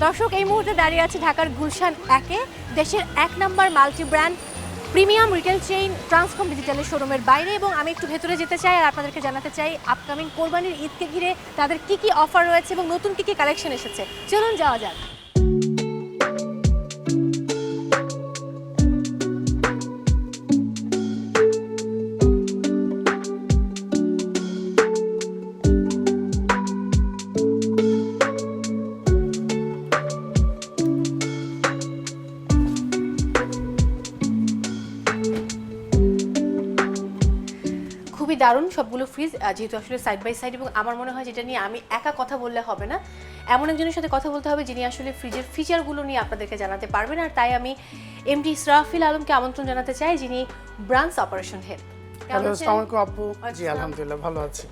দর্শক এই মুহূর্তে দাঁড়িয়ে আছে ঢাকার গুলশান 1-এ দেশের 1 নম্বর multi brand premium retail chain Transcom ডিজিটালের শোরুমের বাইরে, এবং আমি একটু ভেতরে যেতে চাই আর আপনাদেরকে জানাতে চাই আপকামিং কোরবানির ঈদকে ঘিরে তাদের কি অফার রয়েছে এবং নতুন কি কালেকশন এসেছে। চলুন যাওয়া যাক। খুবই দারুণ সবগুলো ফ্রিজ, যেহেতু আসলে সাইড বাই সাইড, এবং আমার মনে হয় যেটা নিয়ে আমি একা কথা বললে হবে না, এমন একজনের সাথে কথা বলতে হবে যিনি আসলে ফ্রিজের ফিচারগুলো নিয়ে আপনাদেরকে জানাতে পারবেন। আর তাই আমি এমডি ইসরাফিল আলমকে আমন্ত্রণ জানাতে চাই, যিনি ব্রাঞ্চ অপারেশন হেড। হ্যালো, আসসালামু আলাইকুম আপু। জি আলহামদুলিল্লাহ ভালো আছি।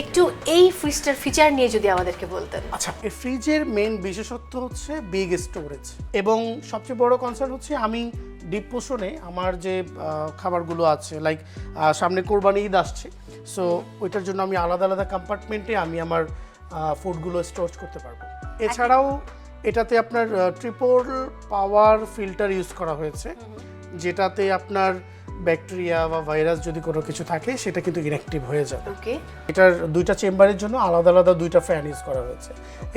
একটু এই ফ্রিজটার ফিচার নিয়ে যদি আমাদেরকে বলতেন। আচ্ছা, এই ফ্রিজের মেইন বিশেষত্ব হচ্ছে বিগ স্টোরেজ, এবং সবচেয়ে বড় কনসার্ন হচ্ছে আমি ডিপ পোষণে আমার যে খাবারগুলো আছে, লাইক সামনে কোরবানি ঈদ আসছে, সো ওইটার জন্য আমি আলাদা আলাদা কম্পার্টমেন্টে আমি আমার ফুডগুলো স্টোর করতে পারবো। এছাড়াও এটাতে আপনার ট্রিপল পাওয়ার ফিল্টার ইউজ করা হয়েছে, যেটাতে আপনার ব্যাকটেরিয়া বা ভাইরাস যদি কোনো কিছু থাকে সেটা কিন্তু ইনঅ্যাক্টিভ হয়ে যাবে। ওকে, এটার দুইটা চেম্বারের জন্য আলাদা আলাদা দুইটা ফ্যান ইউজ করা হয়েছে,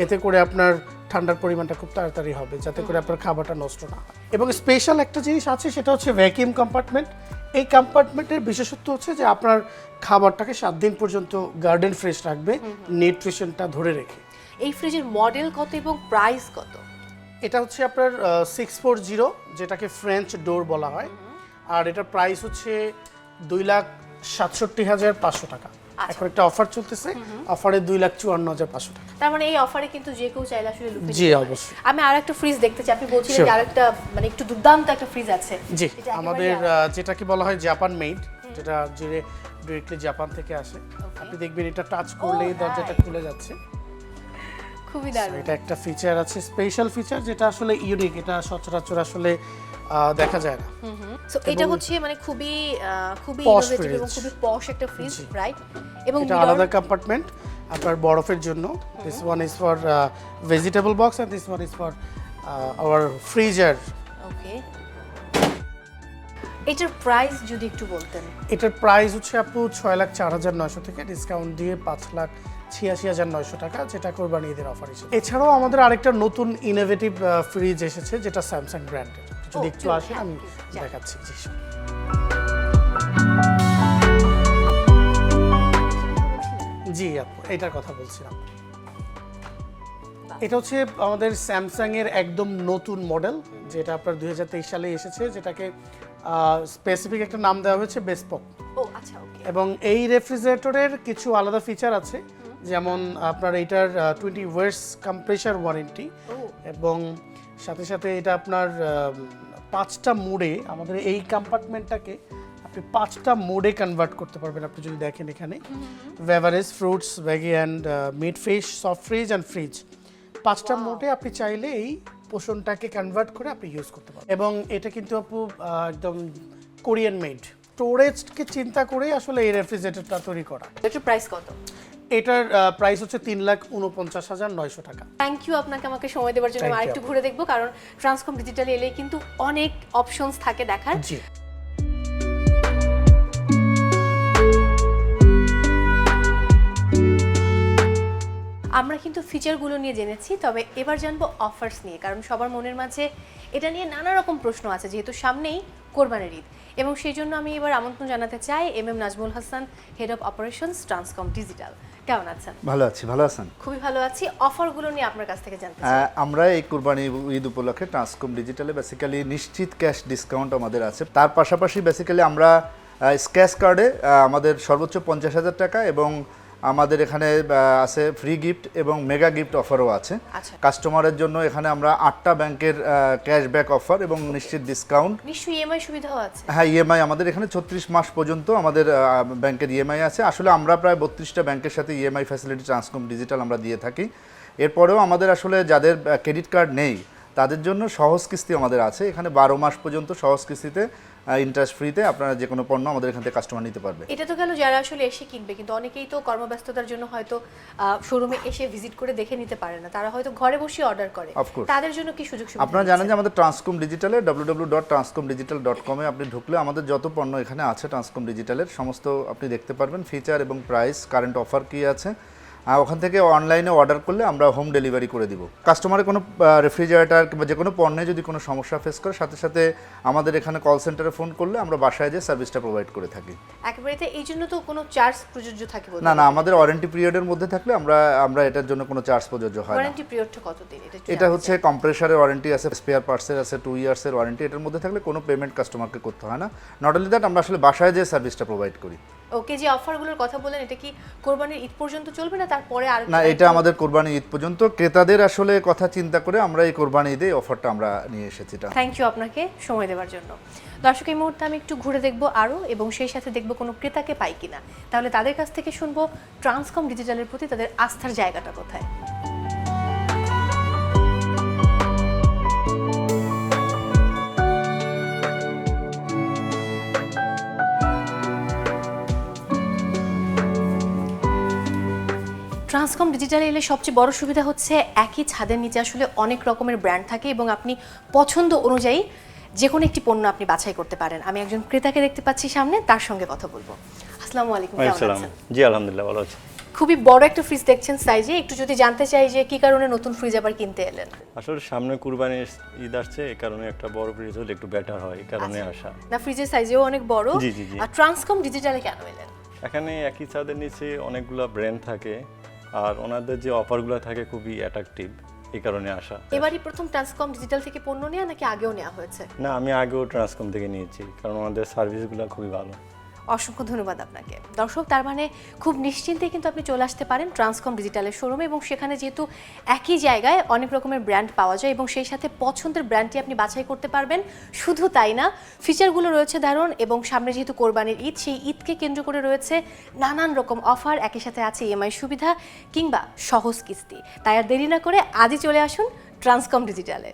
এতে করে আপনার ঠান্ডার পরিমাণটা খুব তাড়াতাড়ি হবে, যাতে করে আপনার খাবারটা নষ্ট না হয়। এবং স্পেশাল একটা জিনিস আছে, সেটা হচ্ছে ভ্যাকিউম কম্পার্টমেন্ট। এই কম্পার্টমেন্টের বিশেষত্ব হচ্ছে যে আপনার খাবারটাকে 7 দিন পর্যন্ত গার্ডেন ফ্রেশ রাখবে, নিউট্রিশনটা ধরে রেখে। এই ফ্রিজের মডেল কত এবং প্রাইস কত? এটা হচ্ছে আপনার 640, যেটাকে ফ্রেঞ্চ ডোর বলা হয়, আর এটার প্রাইস হচ্ছে 2,67,500 টাকা। এখন একটা অফার চলতেছে, অফারে 2,54,500 টাকা। তার মানে এই অফারে কিন্তু যে কেউ চাইলে আসলে লুফে জি অবশ্যই। আমি আরেকটা ফ্রিজ দেখতে চাই, আপনি বলছিলেন যে আরেকটা মানে একটু দুর্দান্ত একটা ফ্রিজ আছে। জি, আমাদের যেটাকে বলা হয় জাপান মেড, যেটা ডিরেক্টলি জাপান থেকে আসে। আপনি দেখবেন এটা টাচ করলেই দরজাটা খুলে যাচ্ছে। খুবই দারুণ। এটা একটা ফিচার আছে, স্পেশাল ফিচার, যেটা আসলে ইউনিক, এটা সচরাচর আসলে দেখা যায় না। সো এটা হচ্ছে মানে খুবই ইনোভেটিভ এবং খুবই পশ একটা ফ্রিজ, রাইট? এবং এটা আলাদা কম্পার্টমেন্ট আপনার বরফের জন্য। This one is for vegetable box and this one is for our freezer. Okay, এটার প্রাইস যদি একটু বলতেন। এটার প্রাইস হচ্ছে আপু 6,04,900 থেকে ডিসকাউন্ট দিয়ে 5,86,900 টাকা, যেটা কোরবানি ঈদের অফার হিসেবে। এছাড়াও আমাদের আরেকটা নতুন ইনোভেটিভ ফ্রিজ এসেছে, যেটা স্যামসাং ব্র্যান্ডের। যদি একটু আসে আমি দেখাচ্ছি। জি আপু, এটার কথা বলছিলাম। এটা হচ্ছে আমাদের স্যামসাং এর একদম নতুন মডেল, যেটা আপনার 2023 সালে এসেছে, যেটাকে স্পেসিফিক একটা নাম দেওয়া হয়েছে বেসপক। ও আচ্ছা, ওকে। এবং এই রেফ্রিজারেটরের কিছু আলাদা ফিচার আছে, যেমন আপনার এটার 20 ওয়াটস কম্প্রেসার ওয়ারেন্টি, এবং সাথে সাথে এটা আপনার 5টা মোডে, আমাদের এই কম্পার্টমেন্টটাকে আপনি 5টা মোডে কনভার্ট করতে পারবেন। আপনি যদি দেখেন এখানে beverage, fruits, veggie and meat fish, soft freeze and freeze, 5টা মোডে আপনি চাইলে এই পোষণটাকে কনভার্ট করে আপনি ইউজ করতে পারবেন। এবং এটা কিন্তু আপু একদম কোরিয়ান মেড, স্টোরেজকে চিন্তা করে আসলে এই রেফ্রিজারেটরটা তৈরি করা। এটার প্রাইস কত? এটার প্রাইস হচ্ছে 3,49,900 টাকা। থ্যাংক ইউ আপনাকে আমাকে সময় দেওয়ার জন্য। আমি আরেকটু ঘুরে দেখবো, কারণ ট্রান্সকম ডিজিটালে এলে কিন্তু অনেক অপশনস থাকে দেখার। জি, আমরা কিন্তু ফিচারগুলো নিয়ে জেনেছি, তবে এবার জানবো অফার্স নিয়ে, কারণ সবার মনের মাঝে এটা নিয়ে নানা রকম প্রশ্ন আছে, যেহেতু সামনেই কোরবানির ঈদ। এবং সেই জন্য আমি এবার আমন্ত্রণ জানাতে চাই MM Nazmul Hasan, head of operations Transcom digital. কেমন আছেন? ভালো আছি, ভালো আছেন? খুবই ভালো আছি। অফারগুলো নিয়ে আপনার কাছ থেকে জানতে চাই। আমরা এই কুরবানি ঈদ উপলক্ষে ট্রান্সকম ডিজিটালে বেসিক্যালি নিশ্চিত ক্যাশ ডিসকাউন্ট আমাদের আছে। তার পাশাপাশি বেসিক্যালি আমরা স্ক্র্যাচ কার্ডে আমাদের সর্বোচ্চ 50,000 টাকা, এবং আমাদের এখানে আছে ফ্রি গিফট এবং মেগা গিফট অফারও আছে কাস্টমারের জন্য। এখানে আমরা 8টা ব্যাংকের ক্যাশব্যাক অফার এবং নিশ্চিত ডিসকাউন্ট। নিশ্চয়ই ইএমআই সুবিধাও আছে? হ্যাঁ, ইএমআই আমাদের এখানে 36 মাস পর্যন্ত আমাদের ব্যাংকের ইএমআই আছে। আসলে আমরা প্রায় 32টা ব্যাংকের সাথে ইএমআই ফ্যাসিলিটি ট্রান্সকম ডিজিটাল আমরা দিয়ে থাকি। এরপরেও আমাদের আসলে যাদের ক্রেডিট কার্ড নেই তাদের জন্য সহজ কিস্তি আমাদের আছে, এখানে 12 মাস পর্যন্ত সহজ কিস্তিতে ইন্টারেস্ট ফ্রিতে আপনারা যে কোনো পণ্য আমাদের এখান থেকে কাস্টমার নিতে পারবে। এটা তো গেল যারা আসলে এসে কিনবে, কিন্তু অনেকেই তো কর্মব্যস্ততার জন্য হয়তো শোরুমে এসে ভিজিট করে দেখে নিতে পারে না, তারা হয়তো ঘরে বসে অর্ডার করে, তাদের জন্য কি সুযোগ সুবিধা? আপনারা জানেন যে আমাদের ট্রান্সকম ডিজিটালে www.transcomdigital.com এ আপনি ঢুকলে আমাদের যত পণ্য এখানে আছে ট্রান্সকম ডিজিটালের সমস্ত আপনি দেখতে পারবেন, ফিচার এবং প্রাইস, কারেন্ট অফার কি আছে। ওখান থেকে অনলাইনে অর্ডার করলে আমরা হোম ডেলিভারি করে দিব। কাস্টমারের কোনো রেফ্রিজারেটর কিংবা যে কোনো পণ্যে যদি কোনো সমস্যা ফেস করে, সাথে সাথে আমাদের এখানে কল সেন্টারে ফোন করলে আমরা বাসায় যে সার্ভিসটা প্রোভাইড করে থাকি। একেবারে এই জন্য তো কোনো চার্জ প্রযোজ্য থাকে বলতে? না, আমাদের ওয়ারেন্টি পিরিয়ডের মধ্যে থাকলে আমরা এটার জন্য কোনো চার্জ প্রযোজ্য হয় না। ওয়ারেন্টি পিরিয়ডটা কতদিন? এটা হচ্ছে কম্প্রেসারের ওয়ারেন্টি আছে, স্পেয়ার পার্টসের আছে 2 ইয়ার্সের ওয়ারেন্টি। এটার মধ্যে থাকলে কোনো পেমেন্ট কাস্টমারকে করতে হয় না। নট অনলি দ্যাট, আমরা আসলে বাসায় যে সার্ভিসটা প্রোভাইড করি। ওকে, যে অফারগুলোর কথা বলেন এটা কি কোরবানির ঈদ পর্যন্ত চলবে না তারপরে? আর না, এটা আমাদের কোরবানি ঈদ পর্যন্ত। ক্রেতাদের আসলে কথা চিন্তা করে আমরা এই কোরবানি ঈদে অফারটা আমরা নিয়ে এসেছি। থ্যাংক ইউ আপনাকে সময় দেওয়ার জন্য। দর্শক, এই মুহূর্তে আমি একটু ঘুরে দেখবো আরও, এবং সেই সাথে দেখবো কোনো ক্রেতাকে পাই কিনা। তাহলে তাদের কাছ থেকে শুনবো ট্রান্সকম ডিজিটালের প্রতি তাদের আস্থার জায়গাটা কোথায়। ট্রান্সকম ডিজিটালে এলে সবচেয়ে বড় সুবিধা হচ্ছে একই ছাদের নিচে আসলে অনেক রকমের ব্র্যান্ড থাকে এবং আপনি পছন্দ অনুযায়ী যে কোনো একটি পণ্য আপনি বাছাই করতে পারেন। আমি একজন ক্রেতাকে দেখতে পাচ্ছি সামনে, তার সঙ্গে কথা বলবো। আসসালামু আলাইকুম, কেমন আছেন? জি আলহামদুলিল্লাহ, ভালো আছি। খুবই বড় একটা ফ্রিজ দেখছেন সাইজে, একটু যদি জানতে চাই যে কি কারণে নতুন ফ্রিজ আবার কিনতে এলেন? আসলে সামনে কুরবানির ঈদ আসছে, এই কারণে একটা বড় ফ্রিজ হলে একটু বেটার হয়, এই কারণে আসা। না, ফ্রিজের সাইজেও অনেক বড়। জি জি জি। আর ট্রান্সকম ডিজিটালে কেন এলেন? এখানে একই ছাদের নিচে অনেকগুলো ব্র্যান্ড থাকে, আর ওনাদের যে অফারগুলো থাকে খুবই অ্যাট্রাকটিভ, এই কারণে আসা। এবারই প্রথম ট্রান্সকম ডিজিটাল থেকে পণ্য নেওয়া নাকি আগেও নেওয়া হয়েছে? না, আমি আগেও ট্রান্সকম থেকে নিয়েছি, কারণ ওনাদের সার্ভিসগুলো খুবই ভালো। অসংখ্য ধন্যবাদ আপনাকে। দর্শক, তার মানে খুব নিশ্চিন্তে কিন্তু আপনি চলে আসতে পারেন ট্রান্সকম ডিজিটালের শোরুমে, এবং সেখানে যেহেতু একই জায়গায় অনেক রকমের ব্র্যান্ড পাওয়া যায় এবং সেই সাথে পছন্দের ব্র্যান্ডটি আপনি বাছাই করতে পারবেন। শুধু তাই না, ফিচারগুলো রয়েছে দারুণ, এবং সামনে যেহেতু কোরবানির ঈদ, সেই ঈদকে কেন্দ্র করে রয়েছে নানান রকম অফার, একই সাথে আছে ইএমআই সুবিধা কিংবা সহজ কিস্তি। তাই আর দেরি না করে আজই চলে আসুন ট্রান্সকম ডিজিটালে।